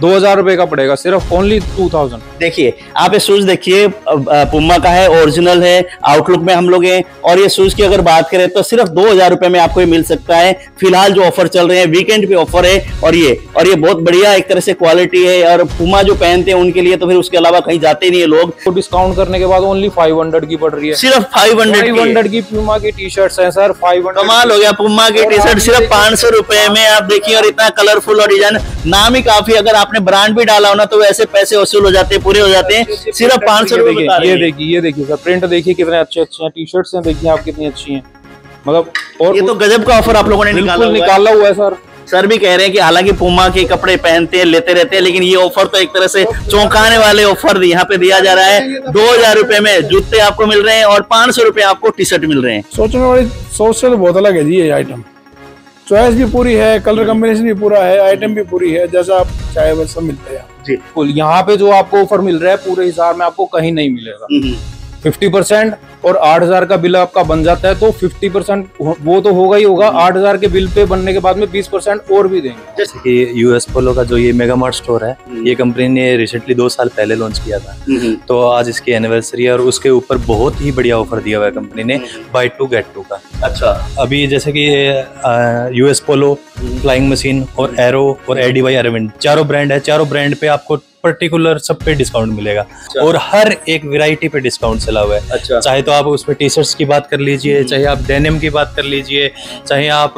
2000 रुपए का पड़ेगा, सिर्फ ओनली 2000। देखिए आप ये शूज देखिए, पुमा का है, ओरिजिनल है, आउटलुक में हम लोग हैं। और ये शूज की अगर बात करें तो सिर्फ 2000 रुपए में आपको ये मिल सकता है। फिलहाल जो ऑफर चल रहे हैं, वीकेंड पे ऑफर है। और ये बहुत बढ़िया एक तरह से क्वालिटी है। और पुमा जो पहनते हैं उनके लिए तो फिर उसके अलावा कहीं जाते नहीं है लोग। तो डिस्काउंट करने के बाद ओनली 500 की पड़ रही है, सिर्फ 500 की पुमा की टी शर्ट्स है सर। 500 कमाल हो गया। पुमा की टी शर्ट सिर्फ 500 रुपए में आप देखिए, और इतना कलरफुल और डिजाइन, नाम ही काफी। अगर आपने ब्रांड भी डाला हो ना तो वैसे पैसे वसूल हो जाते हैं, पूरे हो जाते हैं। सिर्फ 500 रुपए। ये देखिए सर, प्रिंट देखिए कितने अच्छे हैं, टी शर्ट्स हैं देखिए आप कितनी अच्छी हैं, मतलब। और ये तो गजब का ऑफर आप लोगों ने निकाला हुआ है सर। सर भी कह रहे हैं कि हालांकि पुमा के कपड़े पहनते हैं, लेते रहते हैं, लेकिन ये ऑफर तो एक तरह से चौंकाने वाले ऑफर यहाँ पे दिया जा रहा है। 2000 रुपए में जूते आपको मिल रहे हैं और 500 रुपए आपको टी शर्ट मिल रहे हैं। सोचने वाली सोच से तो बहुत अलग है जी। ये आइटम चॉइस भी पूरी है, कलर कॉम्बिनेशन भी पूरा है, आइटम भी पूरी है, जैसा आप चाहे वैसा मिलता है जी। यहाँ पे जो आपको ऑफर मिल रहा है पूरे हिसाब में आपको कहीं नहीं मिलेगा। 50% और 8000 का बिल आपका बन जाता है तो 50% वो तो होगा ही होगा। 8000 के बिल पे बनने के बाद में 20% और भी देंगे। जैसे कि यूएस पोलो का जो ये मेगा मार्ट स्टोर है, ये कंपनी ने रिसेंटली 2 साल पहले लॉन्च किया था। तो आज इसकी एनिवर्सरी है और उसके ऊपर बहुत ही बढ़िया ऑफर दिया हुआ है कंपनी ने, बाय 2 गेट 2 का। अच्छा, अभी जैसे कि यूएस पोलो, फ्लाइंग मशीन और एरो और एडीवाई अरविंद, चारों ब्रांड है। चारों ब्रांड पे आपको पर्टिकुलर सब पे डिस्काउंट मिलेगा। अच्छा। और हर एक वैरायटी पे डिस्काउंट चला हुआ है। अच्छा। चाहे तो आप उसमें टी शर्ट्स की बात कर लीजिए, चाहे आप डेनिम की बात कर लीजिए, चाहे आप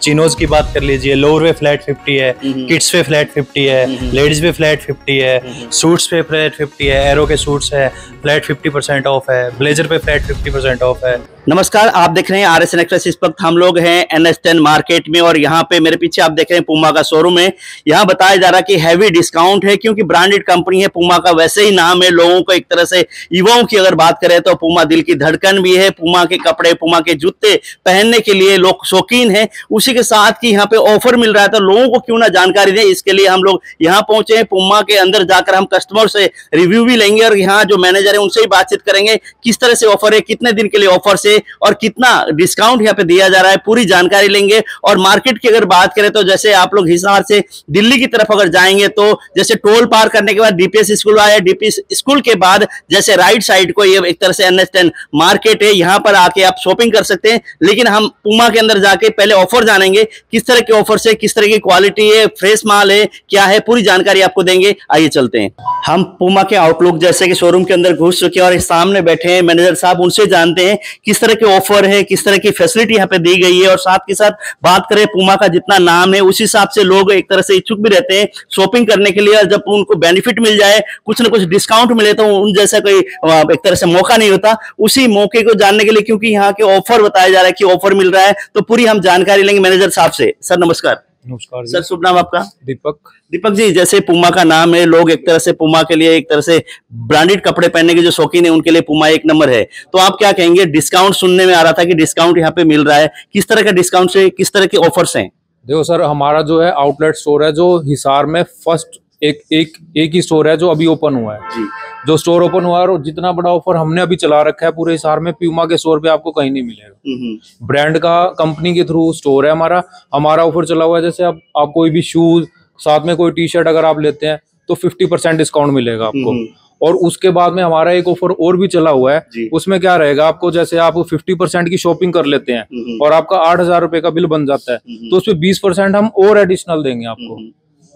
चिनोज की बात कर लीजिए। लोअर पे फ्लैट 50 है, किड्स पे फ्लैट 50 है, लेडीज पे फ्लैट 50 है, सूट्स पे फ्लैट 50 है, एरो के सूट्स है फ्लैट 50% ऑफ है, ब्लेजर पे फ्लैट 50% ऑफ है। नमस्कार, आप देख रहे हैं RSN एक्सप्रेस। इस वक्त हम लोग हैं NS10 मार्केट में और यहाँ पे मेरे पीछे आप देख रहे हैं पुमा का शोरूम है। यहाँ बताया जा रहा है कि हैवी डिस्काउंट है, क्योंकि ब्रांडेड कंपनी है पुमा का, वैसे ही नाम है। लोगों को एक तरह से, युवाओं की अगर बात करें तो पुमा दिल की धड़कन भी है। पुमा के कपड़े, पुमा के जूते पहनने के लिए लोग शौकीन हैं। उसी के साथ की यहाँ पे ऑफर मिल रहा है, तो लोगों को क्यों ना जानकारी दें, इसके लिए हम लोग यहाँ पहुंचे हैं। पुमा के अंदर जाकर हम कस्टमर से रिव्यू भी लेंगे और यहाँ जो मैनेजर है उनसे ही बातचीत करेंगे, किस तरह से ऑफर है, कितने दिन के लिए ऑफर से और कितना डिस्काउंट यहाँ पे दिया जा रहा है, पूरी जानकारी लेंगे। और मार्केट की अगर बात करें तो जैसे आप लोग हिसार से दिल्ली की तरफ अगर जाएंगे तो जैसे टोल पार करने के बाद DPS स्कूल आया, DPS स्कूल के बाद जैसे राइट साइड को ये एक तरह से NS10 मार्केट है, यहाँ पर आके आप शॉपिंग कर सकते हैं। लेकिन हम पुमा के अंदर जाके पहले ऑफर जानेंगे, किस तरह के ऑफर से, किस तरह की क्वालिटी है, फ्रेश माल है, क्या है, पूरी जानकारी आपको देंगे। आइए चलते हैं। हम पुमा के आउटलुक जैसे कि शोरूम के अंदर घुस चुके हैं और सामने बैठे हैं मैनेजर साहब, उनसे जानते हैं किस तरह के ऑफर है, किस तरह की फैसिलिटी यहाँ पे दी गई है। और साथ के साथ बात करें, पुमा का जितना नाम है उस हिसाब से लोग एक तरह से इच्छुक भी रहते हैं शॉपिंग करने के लिए। और जब उनको बेनिफिट मिल जाए, कुछ ना कुछ डिस्काउंट मिले, तो उन जैसा कोई एक तरह से मौका नहीं होता। उसी मौके को जानने के लिए, क्योंकि यहाँ के ऑफर बताया जा रहा है कि ऑफर मिल रहा है, तो पूरी हम जानकारी लेंगे मैनेजर साहब से। सर नमस्कार। नमस्कार सर, शुभ नाम आपका? दीपक जी, जैसे पुमा का नाम है, लोग एक तरह से पुमा के लिए, एक तरह से ब्रांडेड कपड़े पहनने के जो शौकीन है उनके लिए पुमा एक नंबर है। तो आप क्या कहेंगे? डिस्काउंट सुनने में आ रहा था कि डिस्काउंट यहाँ पे मिल रहा है, किस तरह का डिस्काउंट से, किस तरह के ऑफर्स हैं? देखो सर, हमारा जो है आउटलेट स्टोर है जो हिसार में फर्स्ट एक ही स्टोर है जो अभी ओपन हुआ है जी। जो स्टोर ओपन हुआ है और जितना बड़ा ऑफर हमने अभी चला रखा है पूरे हिसार में, पुमा के स्टोर पे आपको कहीं नहीं मिलेगा। ब्रांड का कंपनी के थ्रू स्टोर है हमारा ऑफर चला हुआ है। जैसे आप कोई भी शूज, साथ में कोई टी शर्ट अगर आप लेते हैं तो 50% डिस्काउंट मिलेगा आपको। और उसके बाद में हमारा एक ऑफर और भी चला हुआ है, उसमें क्या रहेगा आपको, जैसे आप 50% की शॉपिंग कर लेते हैं और आपका 8000 रुपए का बिल बन जाता है, तो उसमें 20% हम और एडिशनल देंगे आपको।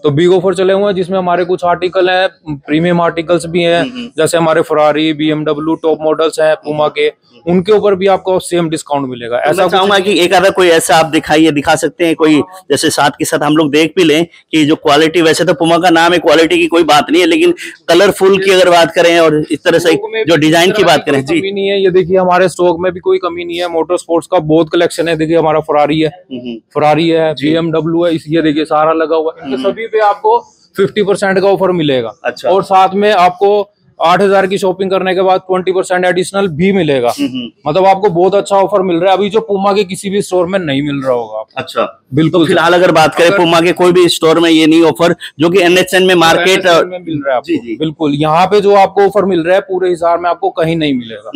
तो बिग ऑफर चले हुए हैं जिसमें हमारे कुछ आर्टिकल हैं, प्रीमियम आर्टिकल्स भी हैं, जैसे हमारे फरारी, BMW टॉप मॉडल्स हैं पुमा के, उनके ऊपर भी आपको सेम डिस्काउंट मिलेगा। ऐसा चाहूंगा कि एक आधा कोई ऐसा आप दिखा सकते हैं कोई, जैसे साथ के साथ हम लोग देख भी लें कि जो क्वालिटी, वैसे तो पुमा का नाम है, क्वालिटी की कोई बात नहीं है, लेकिन कलरफुल की अगर बात करें और इस तरह से जो डिजाइन की बात करें जी, नहीं है। ये देखिए हमारे स्टॉक में भी कोई कमी नहीं है। मोटर स्पोर्ट्स का बहुत कलेक्शन है। देखिए हमारा फरारी है, BMW है, ये देखिए सारा लगा हुआ है। इनके सभी पे आपको 50% का ऑफर मिलेगा। अच्छा। और साथ में आपको 8000 की शॉपिंग करने के बाद 20% एडिशनल भी मिलेगा। मतलब आपको बहुत अच्छा ऑफर मिल रहा है अभी, जो पुमा के किसी भी स्टोर में नहीं मिल रहा होगा आपको। अच्छा, बिल्कुल। तो फिलहाल अगर बात करें पुमा के कोई भी स्टोर में ये नहीं ऑफर, जो कि NS10 में मार्केट में मिल रहा है आपको। जी। बिल्कुल, यहाँ पे जो आपको ऑफर मिल रहा है पूरे हिसार में आपको कहीं नहीं मिलेगा।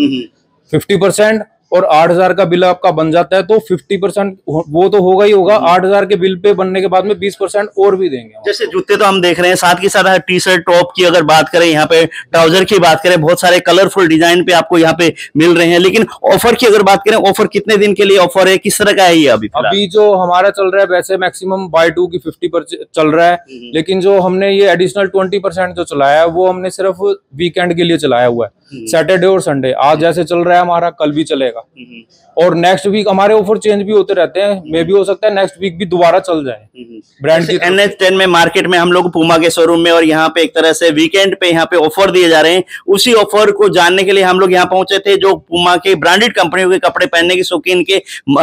50% और 8,000 का बिल आपका बन जाता है तो 50% वो तो होगा ही होगा। 8,000 के बिल पे बनने के बाद में 20% और भी देंगे। जैसे जूते तो हम देख रहे हैं, साथ के साथ टी शर्ट टॉप की अगर बात करें, यहाँ पे ट्राउजर की बात करें, बहुत सारे कलरफुल डिजाइन पे आपको यहाँ पे मिल रहे हैं। लेकिन ऑफर की अगर बात करें, ऑफर कितने दिन के लिए ऑफर है, किस तरह का है ये? अभी जो हमारा चल रहा है वैसे मैक्सिमम बाय 2 की 50% चल रहा है, लेकिन जो हमने ये एडिशनल 20% जो चलाया है वो हमने सिर्फ वीकेंड के लिए चलाया हुआ है, सैटरडे और संडे। आज जैसे चल रहा है हमारा, कल भी चलेगा और नेक्स्ट वीक हमारे ऑफर चेंज भी होते रहते हैं। मे भी हो सकता है नेक्स्ट वीक भी दोबारा चल जाए ब्रांड की। NH10 में मार्केट में हम लोग पूमा के शोरूम में और यहाँ पे एक तरह से वीकेंड पे यहाँ पे ऑफर दिए जा रहे हैं। उसी ऑफर को जानने के लिए हम लोग यहाँ पहुंचे थे। जो पूमा के ब्रांडेड कंपनियों के कपड़े पहनने के शौकीन के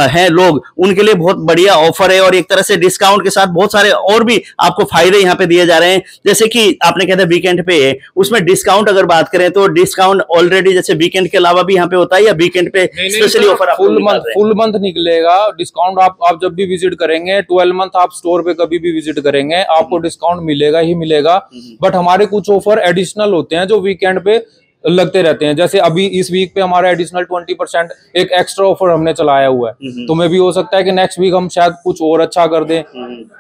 हैं लोग, उनके लिए बहुत बढ़िया ऑफर है और एक तरह से डिस्काउंट के साथ बहुत सारे और भी आपको फायदे यहाँ पे दिए जा रहे हैं। जैसे कि आपने कहते हैं वीकेंड पे है, उसमें डिस्काउंट अगर बात करें तो डिस्काउंट ऑलरेडी जैसे वीकेंड के अलावा भी यहाँ पे होता है या वीकेंड पे स्पेशली ऑफर? फुल मंथ निकलेगा डिस्काउंट। आप जब भी विजिट करेंगे 12 मंथ आप स्टोर पे कभी भी विजिट करेंगे आपको डिस्काउंट मिलेगा ही मिलेगा। बट हमारे कुछ ऑफर एडिशनल होते हैं जो वीकेंड पे लगते रहते हैं। जैसे अभी इस वीक पे हमारा एडिशनल 20% एक एक्स्ट्रा ऑफर हमने चलाया हुआ है, तो मे भी हो सकता है कि नेक्स्ट वीक हम शायद कुछ और अच्छा कर दें।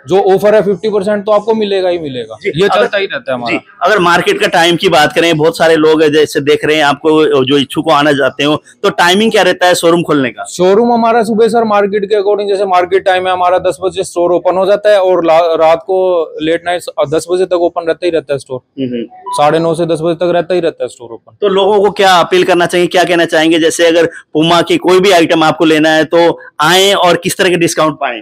जो ऑफर है 50% तो आपको मिलेगा ही मिलेगा, ये चलता ही रहता है हमारा। अगर मार्केट का टाइम की बात करें, बहुत सारे लोग जैसे देख रहे हैं आपको, जो इच्छुक आना चाहते हो, तो टाइमिंग क्या रहता है शोरूम खोलने का? शोरूम हमारा सुबह सर मार्केट के अकॉर्डिंग, जैसे मार्केट टाइम है हमारा 10 बजे स्टोर ओपन हो जाता है और रात को लेट नाइट 10 बजे तक ओपन रहता ही रहता है स्टोर। 9:30 से 10 बजे तक रहता ही रहता है स्टोर ओपन। तो लोगों को क्या अपील करना चाहिए, क्या कहना चाहेंगे? जैसे अगर पूमा की कोई भी आइटम आपको लेना है तो आए और किस तरह के डिस्काउंट पाएं?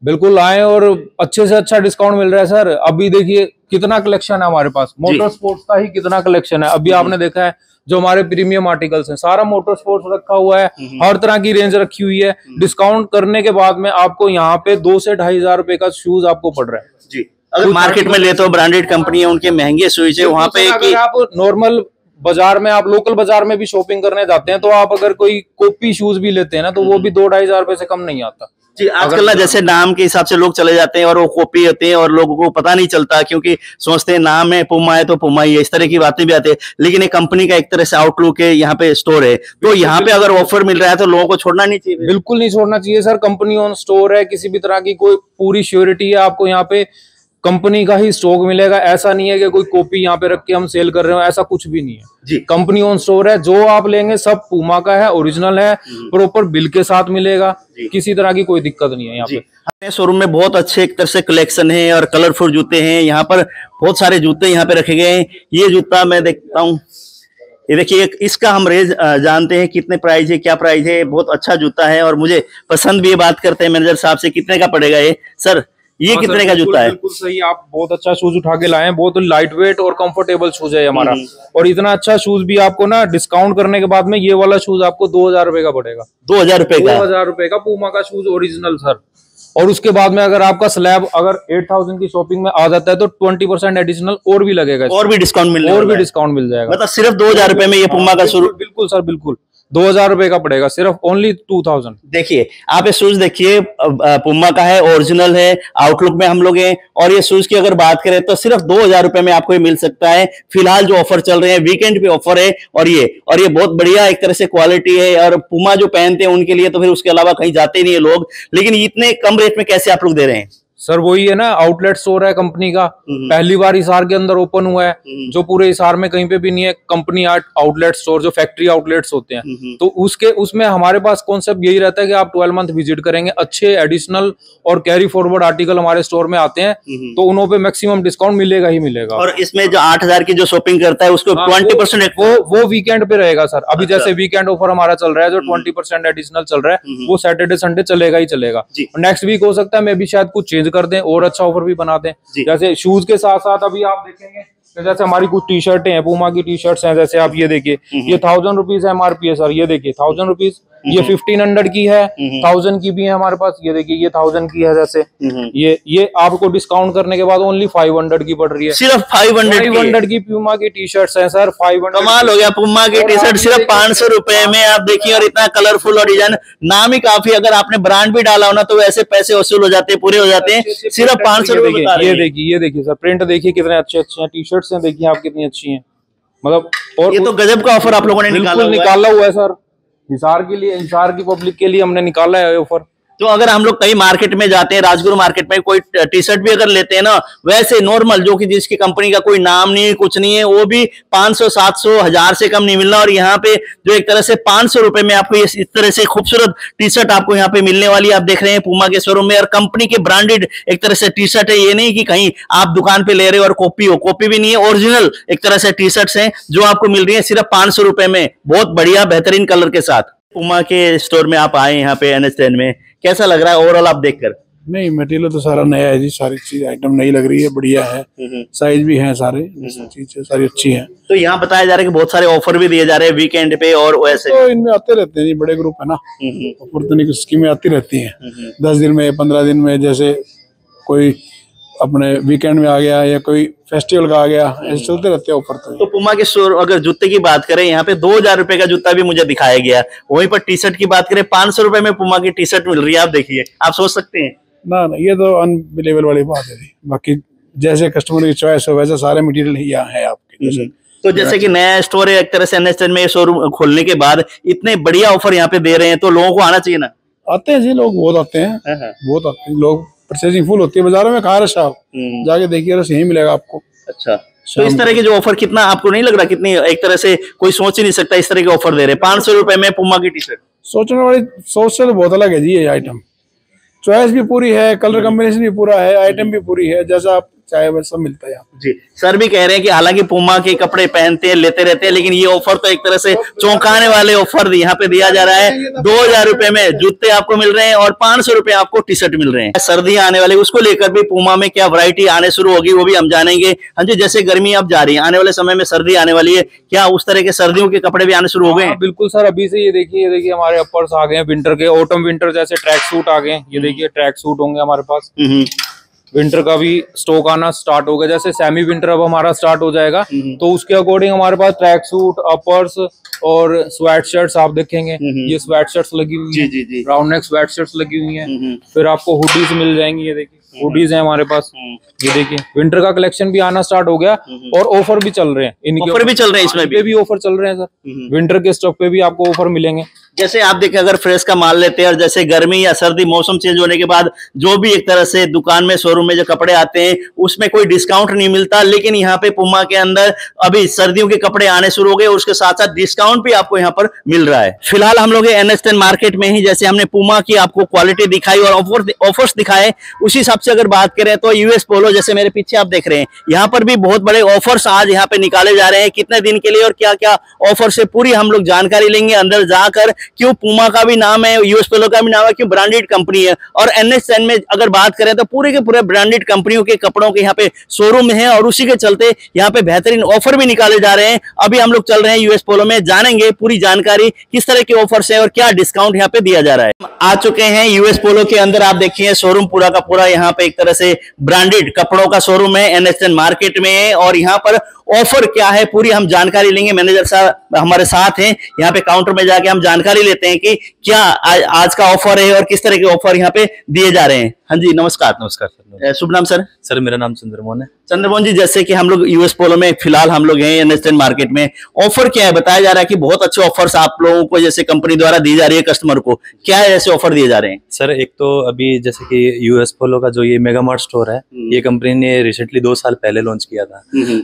बिल्कुल आए और अच्छे से अच्छा डिस्काउंट मिल रहा है सर। अभी देखिए कितना कलेक्शन है हमारे पास, मोटर स्पोर्ट्स का ही कितना कलेक्शन है। अभी आपने देखा है जो हमारे प्रीमियम आर्टिकल्स हैं, सारा मोटर स्पोर्ट्स रखा हुआ है, हर तरह की रेंज रखी हुई है। डिस्काउंट करने के बाद में आपको यहाँ पे 2 से 2,500 रुपए का शूज आपको पड़ रहा है जी। अगर मार्केट में ले तो ब्रांडेड कंपनी है, उनके महंगे शूज है वहाँ पे। अगर आप नॉर्मल बाजार में, आप लोकल बाजार में भी शॉपिंग करने जाते हैं तो आप अगर कोई कॉपी शूज भी लेते हैं ना तो वो भी 2-2,500 रुपए से कम नहीं आता जी। आजकल ना जैसे नाम के हिसाब से लोग चले जाते हैं और वो कॉपी होते हैं और लोगों को पता नहीं चलता, क्योंकि सोचते हैं नाम है पूमा है तो पूमा ही है, इस तरह की बातें भी आती है। लेकिन एक कंपनी का एक तरह से आउटलुक है, यहाँ पे स्टोर है, तो यहाँ पे अगर ऑफर मिल रहा है तो लोगों को छोड़ना नहीं चाहिए। बिल्कुल नहीं छोड़ना चाहिए सर। कंपनी ऑन स्टोर है, किसी भी तरह की कोई पूरी श्योरिटी है आपको। यहाँ पे कंपनी का ही स्टॉक मिलेगा, ऐसा नहीं है कि कोई कॉपी यहाँ पे रख के हम सेल कर रहे हो, ऐसा कुछ भी नहीं है जी। कंपनी ऑन स्टोर है, जो आप लेंगे सब पूमा का है, ओरिजिनल है, प्रॉपर बिल के साथ मिलेगा, किसी तरह की कोई दिक्कत नहीं है यहाँ पे। अपने शोरूम में बहुत अच्छे एक तरह से कलेक्शन है और कलरफुल जूते हैं। यहाँ पर बहुत सारे जूते यहाँ पे रखे गए हैं। ये जूता मैं देखता हूँ, ये देखिए, इसका हम रेंज जानते हैं कितने प्राइस है, क्या प्राइस है। बहुत अच्छा जूता है और मुझे पसंद भी है। बात करते हैं मैनेजर साहब से, कितने का पड़ेगा ये सर? ये कितने का जूता है? बिल्कुल सही, आप बहुत अच्छा शूज उठा के लाए हैं। बहुत लाइट वेट और कंफर्टेबल शूज है हमारा। और इतना अच्छा शूज भी आपको ना डिस्काउंट करने के बाद में ये वाला शूज आपको 2,000 रुपए का पड़ेगा। 2,000 रुपए का? 2,000 रुपए का पूमा का शूज ओरिजिनल सर। और उसके बाद में अगर आपका स्लैब अगर 8,000 की शॉपिंग में आ जाता है तो 20% एडिशनल और भी लगेगा, और भी डिस्काउंट मिल जाएगा। मतलब सिर्फ 2,000 रुपए में ये पूमा का शूज? बिल्कुल सर, बिल्कुल 2,000 रुपए का पड़ेगा, सिर्फ ओनली 2,000। देखिए आप ये शूज देखिए, पूमा का है, ओरिजिनल है, आउटलुक में हम लोग हैं। और ये शूज की अगर बात करें तो सिर्फ 2,000 रुपए में आपको ये मिल सकता है। फिलहाल जो ऑफर चल रहे हैं, वीकेंड पे ऑफर है। और ये बहुत बढ़िया एक तरह से क्वालिटी है। और पूमा जो पहनते हैं उनके लिए तो फिर उसके अलावा कहीं जाते नहीं है लोग। लेकिन इतने कम रेट में कैसे आप लोग दे रहे हैं? सर वही है ना, आउटलेट स्टोर है कंपनी का, पहली बार हिसार के अंदर ओपन हुआ है, जो पूरे हिसार में कहीं पे भी नहीं है। कंपनी आउटलेट स्टोर जो फैक्ट्री आउटलेट्स होते हैं, तो उसमें हमारे पास कॉन्सेप्ट यही रहता है कि आप 12 मंथ विजिट करेंगे, अच्छे एडिशनल और कैरी फॉरवर्ड आर्टिकल हमारे स्टोर में आते हैं, तो उन पे मैक्सिमम डिस्काउंट मिलेगा ही मिलेगा। और इसमें जो 8,000 की जो शॉपिंग करता है उसको 20% वो वीकेंड पे रहेगा सर। अभी जैसे वीकेंड ऑफर हमारा चल रहा है, जो 20% एडिशनल चल रहा है, वो सैटरडे संडे चलेगा ही चलेगा। नेक्स्ट वीक हो सकता है मैं भी शायद कुछ चेंज कर दें और अच्छा ऑफर भी बना दें। जैसे शूज के साथ साथ अभी आप देखेंगे तो जैसे हमारी कुछ टी शर्टें हैं, पूमा की टी शर्ट्स हैं, जैसे आप ये देखिए, ये 1,000 रुपीज है MRP है सर। ये देखिए 1,000 रुपीज, ये 1,500 की है, 1,000 की भी है हमारे पास। ये देखिए ये 1,000 की है। जैसे ये आपको डिस्काउंट करने के बाद ओनली 500 की पड़ रही है। सिर्फ 500 की पूमा की टी शर्ट्स है सर। 500 कमाल हो गया। पूमा की टी शर्ट सिर्फ 500 रुपए में आप देखिए, और इतना कलरफुल और डिजाइन, नाम ही काफी। अगर आपने ब्रांड भी डाला हो ना तो वैसे पैसे वसूल हो जाते हैं, पूरे हो जाते हैं। सिर्फ 500 रुपए। ये देखिए सर, प्रिंट देखिए कितने अच्छे अच्छे हैं, टी शर्ट्स हैं देखिए आप कितनी अच्छी हैं, मतलब। और ये तो गजब का ऑफर आप लोगों ने निकाला हुआ है सर। हिसार के लिए, हिसार की पब्लिक के लिए हमने निकाला है ऑफर। तो अगर हम लोग कई मार्केट में जाते हैं, राजगुरु मार्केट में कोई टी शर्ट भी अगर लेते हैं ना, वैसे नॉर्मल जो कि जिसकी कंपनी का कोई नाम नहीं है, कुछ नहीं है, वो भी 500, 700, 1000 से कम नहीं मिलना। और यहाँ पे जो एक तरह से 500 रुपए में आपको इस तरह से खूबसूरत टी शर्ट आपको यहाँ पे मिलने वाली है। आप देख रहे हैं पूमा के शोरूम में, और कंपनी के ब्रांडेड एक तरह से टी शर्ट है। ये नहीं कि कहीं आप दुकान पे ले रहे हो और कॉपी हो, कॉपी भी नहीं है, ओरिजिनल एक तरह से टी शर्ट्स हैं जो आपको मिल रही है सिर्फ 500 रुपए में, बहुत बढ़िया बेहतरीन कलर के साथ। पूमा के स्टोर में आप आए यहाँ पे NS10 में, कैसा लग रहा है ओवरऑल आप देखकर? नहीं, मटेरियल तो सारा नया है जी, सारी चीज आइटम नई लग रही है, बढ़िया है, साइज भी है सारे, चीजें सारी अच्छी हैं। तो यहाँ बताया जा रहा है कि बहुत सारे ऑफर भी दिए जा रहे हैं वीकेंड पे और वैसे। तो इनमें आते रहते हैं जी, बड़े ग्रुप है ना, ऑफर तो नहीं, स्कीमें आती रहती हैं 10 दिन में, 15 दिन में, जैसे कोई अपने वीकेंड में आ गया या कोई फेस्टिवल का आ गया, ऐसे चलते रहते हैं ऑफर। तो पूमा के स्टोर अगर जूते की बात करें, यहाँ पे 2000 रुपए का जूता भी मुझे दिखाया गया, वहीं पर टी शर्ट की बात करें 500 रुपए में पूमा की टी शर्ट मिल रही है। आप देखिए, आप सोच सकते हैं ना, ये तो अनबिलीवेबल वाली बात है जी। बाकी जैसे कस्टमर की चॉइस हो वैसे सारे मटेरियल यहाँ है आपके। तो जैसे कि नया स्टोर है एक तरह से NS10 में, शोरूम खोलने के बाद इतने बढ़िया ऑफर यहाँ पे दे रहे हैं, तो लोगों को आना चाहिए ना। आते हैं जी लोग, बहुत आते हैं, बहुत आते हैं लोग, परचेजिंग फुल होती है बाजारों में। कहाँ रश आप जाके देखिए, रश यही मिलेगा आपको। अच्छा, तो इस तरह के जो ऑफर, कितना आपको नहीं लग रहा कितनी एक तरह से कोई सोच ही नहीं सकता इस तरह के ऑफर दे रहे हैं 500 रुपए में पूमा की टी शर्ट? सोचने वाली सोच से तो बहुत अलग है जी। ये आइटम चॉइस भी पूरी है, कलर कॉम्बिनेशन भी पूरा है, आइटम भी पूरी है, जैसा आप चाहे वैसा मिलता है यहाँ जी। सर भी कह रहे हैं कि हालांकि पूमा के कपड़े पहनते हैं, लेते रहते हैं, लेकिन ये ऑफर तो एक तरह से चौंकाने वाले ऑफर यहाँ पे दिया जा रहा है। 2000 रुपए में जूते आपको मिल रहे हैं और 500 रुपए आपको टी शर्ट मिल रहे हैं। सर्दियां आने वाली, उसको लेकर भी पूमा में क्या वैरायटी आने शुरू होगी वो भी हम जानेंगे। हाँ जी, जैसे गर्मी अब जा रही है, आने वाले समय में सर्दी आने वाली है, क्या उस तरह के सर्दियों के कपड़े भी आने शुरू हो गए हैं? बिल्कुल सर, अभी से ये देखिए हमारे अपर्स आ गए हैं विंटर के, ऑटम विंटर जैसे ट्रैक सूट आ गए हैं। ये देखिए ट्रैक सूट होंगे हमारे पास, विंटर का भी स्टॉक आना स्टार्ट हो गया। जैसे सेमी विंटर अब हमारा स्टार्ट हो जाएगा, तो उसके अकॉर्डिंग हमारे पास ट्रैक सूट, अपर्स और स्वेट शर्ट्स आप देखेंगे। ये स्वेट शर्ट्स लगी हुई है, राउंड नेक स्वेट शर्ट्स लगी हुई हैं। फिर आपको हुडीज मिल जाएंगी, ये देखिए हुडीज है हमारे पास। ये देखिए विंटर का कलेक्शन भी आना स्टार्ट हो गया, और ऑफर भी चल रहे हैं, इनके ऑफर भी चल रहे हैं, इसमें भी ऑफर चल रहे हैं सर। विंटर के स्टॉक पे भी आपको ऑफर मिलेंगे। जैसे आप देखें, अगर फ्रेश का माल लेते हैं और जैसे गर्मी या सर्दी मौसम चेंज होने के बाद जो भी एक तरह से दुकान में, शोरूम में जो कपड़े आते हैं उसमें कोई डिस्काउंट नहीं मिलता, लेकिन यहाँ पे पूमा के अंदर अभी सर्दियों के कपड़े आने शुरू हो गए और उसके साथ साथ डिस्काउंट भी आपको यहाँ पर मिल रहा है। फिलहाल हम लोग NS10 मार्केट में ही, जैसे हमने पूमा की आपको क्वालिटी दिखाई और ऑफर्स दिखाए, उसी हिसाब से अगर बात करें तो US पोलो, जैसे मेरे पीछे आप देख रहे हैं, यहाँ पर भी बहुत बड़े ऑफर्स आज यहाँ पे निकाले जा रहे हैं। कितने दिन के लिए और क्या क्या ऑफर से पूरी हम लोग जानकारी लेंगे अंदर जाकर। क्यों पूमा का भी नाम है, US पोलो का भी नाम है, क्यों ब्रांडेड कंपनी है। और NS10 में अगर बात करें तो पूरे के पूरे ब्रांडेड कंपनियों के कपड़ों के यहाँ पे शोरूम है, और उसी के चलते यहाँ पे बेहतरीन ऑफर भी निकाले जा रहे हैं। अभी हम लोग चल रहे हैं US पोलो में, जानेंगे पूरी जानकारी किस तरह के ऑफर्स है और क्या डिस्काउंट यहाँ पे दिया जा रहा है। आ चुके हैं US पोलो के अंदर, आप देखिए शोरूम पूरा का पूरा यहाँ पे एक तरह से ब्रांडेड कपड़ों का शोरूम है, NS10 मार्केट में है। और यहाँ पर ऑफर क्या है पूरी हम जानकारी लेंगे। मैनेजर साहब हमारे साथ हैं, यहाँ पे काउंटर में जाके हम जानकारी लेते हैं कि क्या आज का ऑफर है और किस तरह के ऑफर यहाँ पे दिए जा रहे हैं। हाँ जी, नमस्कार। नमस्कार सर। शुभ नाम सर? सर मेरा नाम चंद्रमोहन है। चंद्रमोहन जी, जैसे कि हम लोग US पोलो में फिलहाल हम लोग हैं NS10 मार्केट में, ऑफर क्या है? बताया जा रहा है कि बहुत अच्छे ऑफर्स आप लोगों को जैसे कंपनी द्वारा दी जा रही है कस्टमर को, क्या है ऐसे ऑफर दिए जा रहे हैं? सर एक तो अभी जैसे कि US पोलो का जो ये मेगा मार्ट स्टोर है, ये कंपनी ने रिसेंटली 2 साल पहले लॉन्च किया था,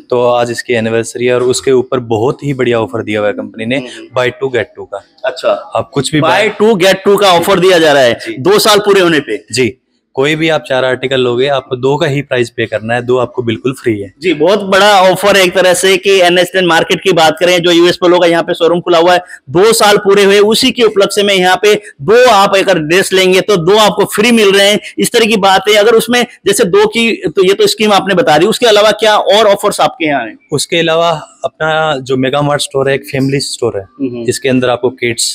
तो आज इसकी एनिवर्सरी है और उसके ऊपर बहुत ही बढ़िया ऑफर दिया हुआ है कंपनी ने, बाय 2 गेट 2 का। अच्छा, आप कुछ भी बाय 2 गेट 2 का ऑफर दिया जा रहा है 2 साल पूरे होने पे? जी, कोई भी आप 4 आर्टिकल लोगे, आपको 2 का ही प्राइस पे करना है, 2 आपको बिल्कुल फ्री है। जी, बहुत बड़ा ऑफर है एक तरह से कि NS10 मार्केट की बात करें, जो US पोलो का यहाँ पे शोरूम खुला हुआ है, 2 साल पूरे हुए, उसी के उपलक्ष्य में यहाँ पे 2 आप अगर ड्रेस लेंगे तो 2 आपको फ्री मिल रहे हैं। इस तरह की बात है। अगर उसमें जैसे 2 की, तो ये तो स्कीम आपने बता दी, उसके अलावा क्या और ऑफर्स आपके यहाँ है? उसके अलावा अपना जो मेगा मार्ट स्टोर है एक फैमिली स्टोर है, इसके अंदर आपको किड्स,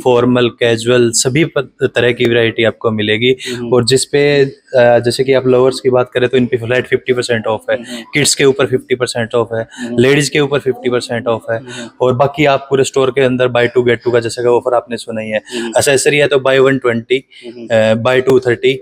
फॉर्मल, कैजुअल सभी तरह की वैरायटी आपको मिलेगी। और जिसपे जैसे कि आप लोअर्स की बात करें तो इन पे फ्लैट 50% ऑफ है, किड्स के ऊपर 50% ऑफ है, लेडीज के ऊपर 50% ऑफ है। और बाकी आप पूरे स्टोर के अंदर बाय 2 गेट 2 का जैसे का ऑफर आपने सुना ही है। एसेसरी है तो बाय 1 20, बाय 2 30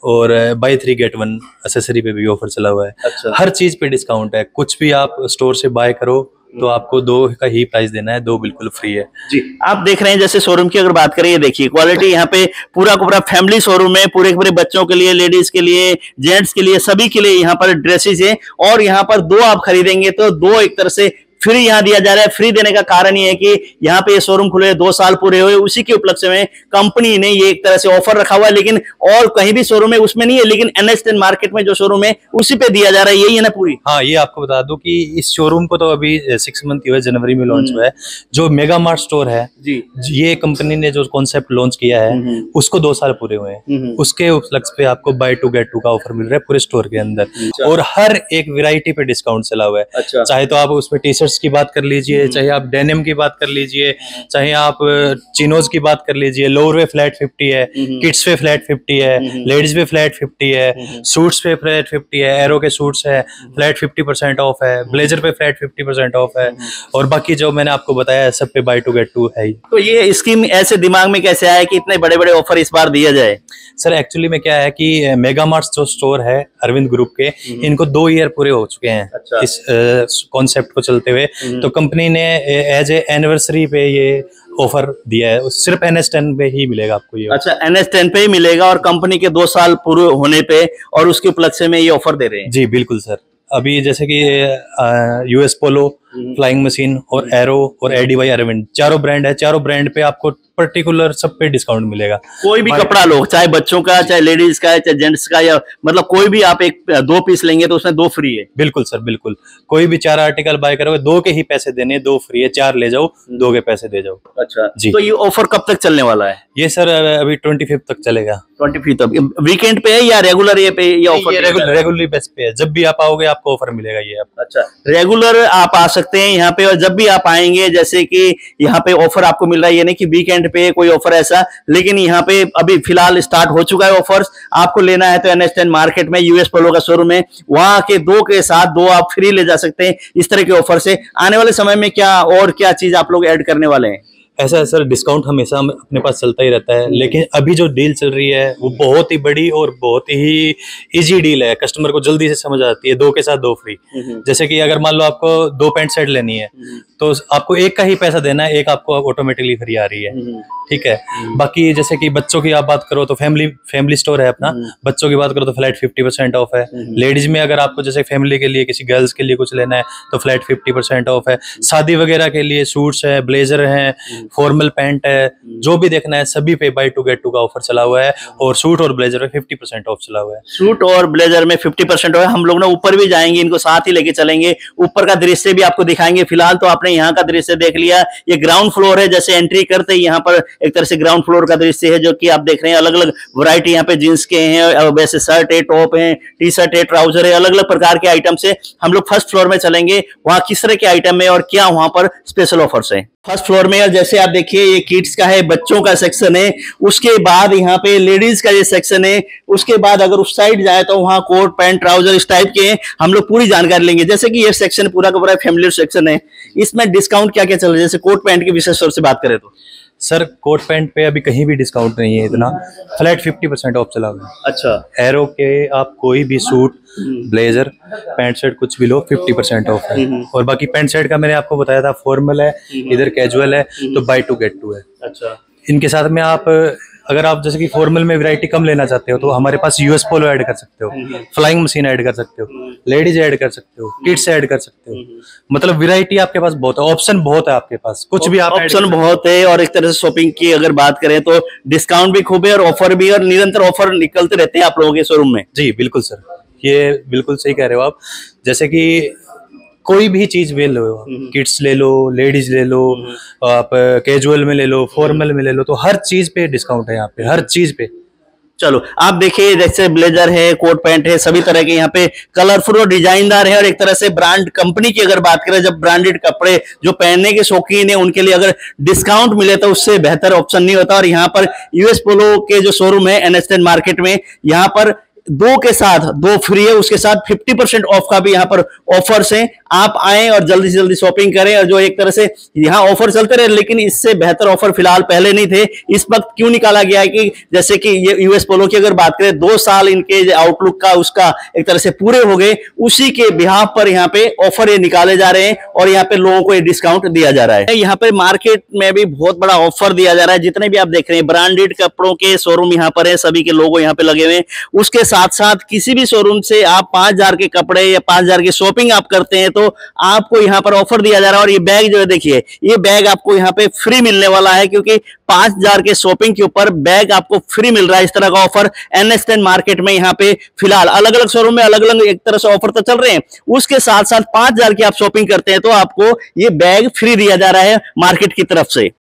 और बाय 3 गेट 1 एसेसरी पे भी ऑफर चला हुआ है। अच्छा। हर चीज पे डिस्काउंट है, कुछ भी आप स्टोर से बाय करो तो आपको 2 का ही प्राइस देना है, 2 बिल्कुल फ्री है जी। आप देख रहे हैं जैसे शोरूम की अगर बात करें, ये देखिए क्वालिटी यहाँ पे पूरा का पूरा फैमिली शोरूम है, पूरे के पूरे बच्चों के लिए, लेडीज के लिए, जेंट्स के लिए, सभी के लिए यहाँ पर ड्रेसेस है। और यहाँ पर 2 आप खरीदेंगे तो 2 एक तरह से फ्री यहाँ दिया जा रहा है। फ्री देने का कारण ये है कि यहाँ पे ये शोरूम खुले 2 साल पूरे हुए, उसी के उपलक्ष्य में कंपनी ने ये एक तरह से ऑफर रखा हुआ है। लेकिन और कहीं भी शोरूम है उसमें नहीं है, लेकिन NS10 मार्केट में जो शोरूम है उसी पे दिया जा रहा है, यही है ना पूरी? हाँ, ये आपको बता दूं कि इस शोरूम को तो अभी 6 मंथ हुए, जनवरी में लॉन्च हुआ है। जो मेगा मार्ट स्टोर है जी, ये कंपनी ने जो कॉन्सेप्ट लॉन्च किया है उसको 2 साल पूरे हुए हैं। उसके उपलक्ष्य पे आपको बाय 2 गेट 2 का ऑफर मिल रहा है पूरे स्टोर के अंदर, और हर एक वैरायटी पे डिस्काउंट चला हुआ है। अच्छा। चाहे तो आप उसमें टी शर्ट्स की बात कर लीजिए, चाहे आप डेनिम की बात कर लीजिए, चाहे आप चिनोज की बात कर लीजिए, लोअर पे फ्लैट 50 है, किड्स पे फ्लैट 50 है, लेडीज पे फ्लैट 50 है, सूट्स पे फ्लैट 50 है, एरो के सूट्स है फ्लैट 50% ऑफ है, ब्लेजर पे फ्लैट 50% ऑफ है, और बाकी जो मैंने आपको बताया सब पे बाय 2 गेट 2 है ही। तो ये स्कीम ऐसे दिमाग में कैसे आया कि इतने बड़े बड़े ऑफर इस बार दिया जाए? सर एक्चुअली में क्या है कि मेगा मार्ट जो स्टोर है अरविंद ग्रुप के, इनको 2 ईयर पूरे हो चुके हैं। अच्छा। इस कॉन्सेप्ट को चलते हुए, तो कंपनी ने एज ए एनिवर्सरी पे ये ऑफर दिया है। सिर्फ NS10 पे ही मिलेगा आपको ये। अच्छा, NS10 पे ही मिलेगा, और कंपनी के 2 साल पूरे होने पे और उसके उपलक्ष्य में ये ऑफर दे रहे हैं? जी बिल्कुल सर। अभी जैसे कि US पोलो, फ्लाइंग मशीन और एरो और ADY अरविंद 4 ब्रांड है। 4 ब्रांड पे आपको पर्टिकुलर सब पे डिस्काउंट मिलेगा। कोई भी कपड़ा लो, चाहे बच्चों का, चाहे लेडीज का, चाहे जेंट्स का, या मतलब कोई भी आप 2 पीस लेंगे तो उसमें 2 फ्री है? बिल्कुल सर, बिल्कुल। कोई भी 4 आर्टिकल बाय करोगे 2 के ही पैसे देने, 2 फ्री है। 4 ले जाओ, 2 के पैसे दे जाओ। अच्छा जी। तो ये ऑफर कब तक चलने वाला है? ये सर अभी 25 तक चलेगा। 25 तक वीकेंड पे है या रेगुलर ये पे ये ऑफर? रेगुलरली बेस पे है, जब भी आप आओगे आपको ऑफर मिलेगा ये आपको। अच्छा, रेगुलर आप आ सकते हैं यहाँ पे, और जब भी आप आएंगे, जैसे कि यहाँ पे ऑफर आपको मिल रहा है, ये नहीं कि वीकेंड पे कोई ऑफर ऐसा, लेकिन यहाँ पे अभी फिलहाल स्टार्ट हो चुका है ऑफर्स। आपको लेना है तो NS10 मार्केट में US पोलो का शोरूम है, वहां के 2 के साथ 2 आप फ्री ले जा सकते हैं। इस तरह के ऑफर से आने वाले समय में क्या और क्या चीज आप लोग ऐड करने वाले हैं? ऐसा है सर, डिस्काउंट हमेशा अपने पास चलता ही रहता है, लेकिन अभी जो डील चल रही है वो बहुत ही बड़ी और बहुत ही इजी डील है। कस्टमर को जल्दी से समझ आती है। 2 के साथ 2 फ्री। जैसे कि अगर मान लो आपको 2 पैंट सेट लेनी है तो आपको 1 का ही पैसा देना है, 1 आपको ऑटोमेटिकली फ्री आ रही है। ठीक है। बाकी जैसे कि बच्चों की आप बात करो तो फैमिली स्टोर है अपना, बच्चों की बात करो तो फ्लैट 50% ऑफ है। लेडीज में अगर आपको जैसे फैमिली के लिए, किसी गर्ल्स के लिए कुछ लेना है तो फ्लैट 50% ऑफ है। शादी वगैरह के लिए सूट्स है, ब्लेजर है, फॉर्मल पैंट है, जो भी देखना है सभी पे बाय 2 गेट 2 का ऑफर चला हुआ है, और सूट और ब्लेजर में 50% ऑफ चला हुआ है। सूट और ब्लेजर में 50% ऑफ। हम लोग ना ऊपर भी जाएंगे, इनको साथ ही लेके चलेंगे, ऊपर का दृश्य भी आपको दिखाएंगे। फिलहाल तो आपने यहाँ का दृश्य देख लिया, ये ग्राउंड फ्लोर है। जैसे एंट्री करते ही यहाँ पर एक तरह से ग्राउंड फ्लोर का दृश्य है, जो कि आप देख रहे हैं। अलग अलग वैरायटी यहाँ पे जींस के हैं, वैसे शर्ट है, टॉप है, टी शर्ट है, ट्राउजर है, अलग अलग प्रकार के आइटम से। हम लोग फर्स्ट फ्लोर में चलेंगे, वहाँ किस तरह के आइटम है और क्या वहाँ पर स्पेशल ऑफर्स है। फर्स्ट फ्लोर में जैसे आप देखिए, ये किड्स का है, बच्चों का सेक्शन है। उसके बाद यहाँ पे लेडीज का ये सेक्शन है। उसके बाद अगर उस साइड जाए तो वहाँ कोट पैंट ट्राउजर इस टाइप के हैं। हम लोग पूरी जानकारी लेंगे। जैसे कि ये सेक्शन पूरा का पूरा फैमिली सेक्शन है, इसमें डिस्काउंट क्या क्या चल रहा है? जैसे कोट पैंट की विशेष तौर से बात करें तो सर कोट पैंट पे अभी कहीं भी डिस्काउंट नहीं है, इतना फ्लैट 50% ऑफ चला हुआ है। अच्छा, एरो के आप कोई भी सूट, ब्लेजर, पैंट शर्ट कुछ भी लो 50% ऑफ है। और बाकी पैंट शर्ट का मैंने आपको बताया था, फॉर्मल है, इधर कैजुअल है, तो बाय 2 गेट 2 है। अच्छा, इनके साथ में आप अगर आप जैसे कि फॉर्मल में वैरायटी कम लेना चाहते हो तो हमारे पास US पोलो ऐड कर सकते हो, फ्लाइंग मशीन ऐड कर सकते हो, लेडीज ऐड कर सकते हो, किड्स ऐड कर सकते हो। मतलब वैरायटी आपके पास बहुत है, ऑप्शन बहुत है आपके पास, कुछ भी आप ऑप्शन बहुत है। और एक तरह से शॉपिंग की अगर बात करें तो डिस्काउंट भी खूब है और ऑफर भी, और निरंतर ऑफर निकलते रहते हैं आप लोगों के शोरूम में। जी बिल्कुल सर, ये बिल्कुल सही कह रहे हो आप। जैसे कि कोई भी चीज ले लो, किड्स ले लो, लेडीज ले लो, आप कैजुअल में ले लो, फॉर्मल में ले लो, तो हर चीज पे डिस्काउंट है यहाँ पे, हर चीज पे। चलो आप देखिए, जैसे ब्लेजर है, कोट पैंट है, सभी तरह के यहाँ पे कलरफुल और डिजाइनदार है। और एक तरह से ब्रांड कंपनी की अगर बात करें, जब ब्रांडेड कपड़े जो पहनने के शौकीन है उनके लिए अगर डिस्काउंट मिले तो उससे बेहतर ऑप्शन नहीं होता। और यहाँ पर US पोलो के जो शोरूम है NS10 मार्केट में, यहाँ पर 2 के साथ 2 फ्री है, उसके साथ 50% ऑफ का भी यहाँ पर ऑफर्स हैं। आप आए और जल्दी से जल्दी शॉपिंग करें। और जो एक तरह से यहाँ ऑफर चलते रहे, लेकिन इससे बेहतर ऑफर फिलहाल पहले नहीं थे। इस वक्त क्यों निकाला गया है कि जैसे कि ये यूएस पोलो की अगर बात करें, 2 साल इनके आउटलुक का उसका एक तरह से पूरे हो गए, उसी के बिहाफ पर यहाँ पे ऑफर ये निकाले जा रहे हैं और यहाँ पे लोगों को ये डिस्काउंट दिया जा रहा है। यहाँ पे मार्केट में भी बहुत बड़ा ऑफर दिया जा रहा है। जितने भी आप देख रहे हैं ब्रांडेड कपड़ों के शोरूम यहाँ पर है, सभी के लोगो यहाँ पे लगे हुए हैं। उसके साथ साथ किसी भी शोरूम से आप 5,000 के कपड़े या 5,000 की शॉपिंग आप करते हैं तो आपको यहाँ पर ऑफर दिया जा रहा है। और ये बैग जो है, देखिए ये बैग आपको यहाँ पे फ्री मिलने वाला है, क्योंकि 5,000 के शॉपिंग के ऊपर बैग आपको फ्री मिल रहा है। इस तरह का ऑफर NS10 मार्केट में यहाँ पे फिलहाल अलग अलग शोरूम में अलग अलग एक तरह से ऑफर तो चल रहे हैं। उसके साथ साथ 5,000 की आप शॉपिंग करते हैं तो आपको ये बैग फ्री दिया जा रहा है मार्केट की तरफ से।